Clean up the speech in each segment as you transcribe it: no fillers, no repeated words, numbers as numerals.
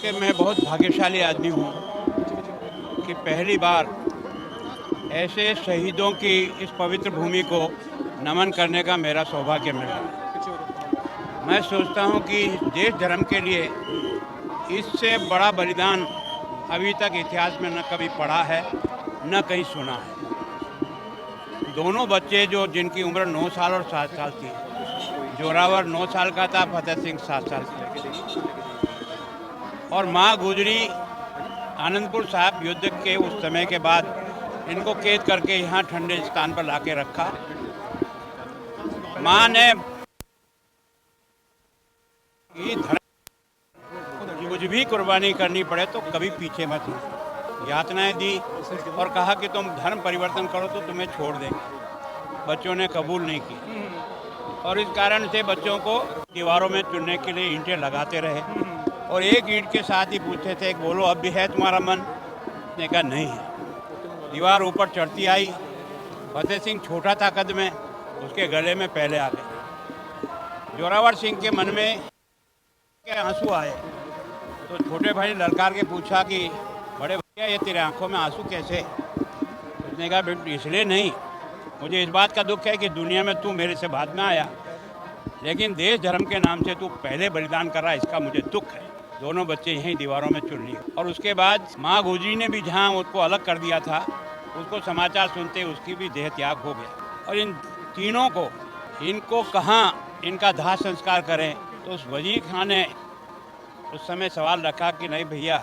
कि मैं बहुत भाग्यशाली आदमी हूँ कि पहली बार ऐसे शहीदों की इस पवित्र भूमि को नमन करने का मेरा सौभाग्य मिला। मैं सोचता हूँ कि देश धर्म के लिए इससे बड़ा बलिदान अभी तक इतिहास में न कभी पढ़ा है न कहीं सुना है। दोनों बच्चे जो जिनकी उम्र 9 साल और 7 साल थी, जोरावर 9 साल का था, फतेह सिंह 7 साल की, और माँ गुजरी आनंदपुर साहब युद्ध के उस समय के बाद इनको कैद करके यहाँ ठंडे स्थान पर लाके रखा। माँ ने कुछ भी कुर्बानी करनी पड़े तो कभी पीछे मत हो, यातनाएं दी और कहा कि तुम धर्म परिवर्तन करो तो तुम्हें छोड़ देंगे। बच्चों ने कबूल नहीं की और इस कारण से बच्चों को दीवारों में चुनने के लिए ईंटें लगाते रहे और एक ईंट के साथ ही पूछते थे, बोलो अब भी है तुम्हारा मन? उसने कहा नहीं है। दीवार ऊपर चढ़ती आई। फतेह सिंह छोटा था कद में, उसके गले में पहले आ गई। जोरावर सिंह के मन में के आंसू आए तो छोटे भाई ने ललकार के पूछा कि बड़े भैया ये तेरे आंखों में आंसू कैसे? उसने कहा इसलिए नहीं, मुझे इस बात का दुख है कि दुनिया में तू मेरे से बाद में आया, लेकिन देश धर्म के नाम से तू पहले बलिदान कर रहा, इसका मुझे दुख है। दोनों बच्चे यहीं दीवारों में चुन लिए और उसके बाद माँ गुजरी ने भी जहाँ उसको अलग कर दिया था, उसको समाचार सुनते उसकी भी देह त्याग हो गया। और इन तीनों को इनको कहाँ इनका दाह संस्कार करें, तो उस वजीर खान ने उस समय सवाल रखा कि नहीं भैया,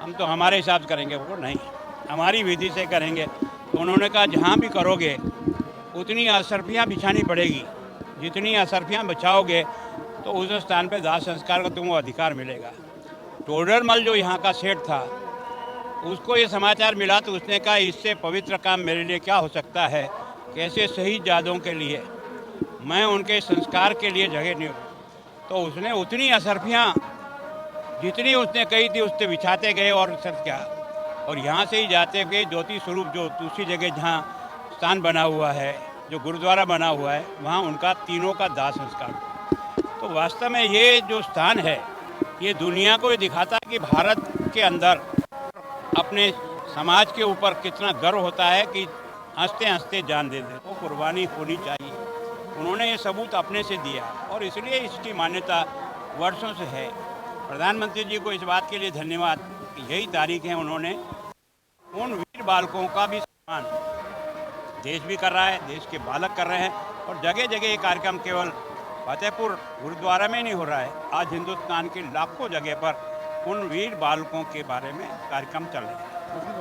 हम तो हमारे हिसाब से करेंगे। वो नहीं, हमारी विधि से करेंगे। तो उन्होंने कहा जहाँ भी करोगे उतनी असरफियाँ बिछानी पड़ेगी, जितनी असरफियाँ बचाओगे तो उस स्थान पर दाह संस्कार का तुमको अधिकार मिलेगा। टोडरमल जो यहाँ का सेठ था, उसको ये समाचार मिला तो उसने कहा इससे पवित्र काम मेरे लिए क्या हो सकता है, कैसे शहीद जादों के लिए मैं उनके संस्कार के लिए जगह नहीं। तो उसने उतनी असरफियाँ जितनी उसने कही थी उससे बिछाते गए और सर क्या, और यहाँ से ही जाते गए ज्योति स्वरूप जो दूसरी जगह जहाँ स्थान बना हुआ है, जो गुरुद्वारा बना हुआ है, वहाँ उनका तीनों का दाह संस्कार। तो वास्तव में ये जो स्थान है ये दुनिया को ये दिखाता है कि भारत के अंदर अपने समाज के ऊपर कितना गर्व होता है कि हंसते हंसते जान दे दे, वो कुर्बानी होनी चाहिए। उन्होंने ये सबूत अपने से दिया और इसलिए इसकी मान्यता वर्षों से है। प्रधानमंत्री जी को इस बात के लिए धन्यवाद कि यही तारीख है, उन्होंने उन वीर बालकों का भी सम्मान देश भी कर रहा है, देश के बालक कर रहे हैं और जगह जगह ये कार्यक्रम केवल फतेहपुर गुरुद्वारा में नहीं हो रहा है, आज हिंदुस्तान के लाखों जगह पर उन वीर बालकों के बारे में कार्यक्रम चल रहे हैं।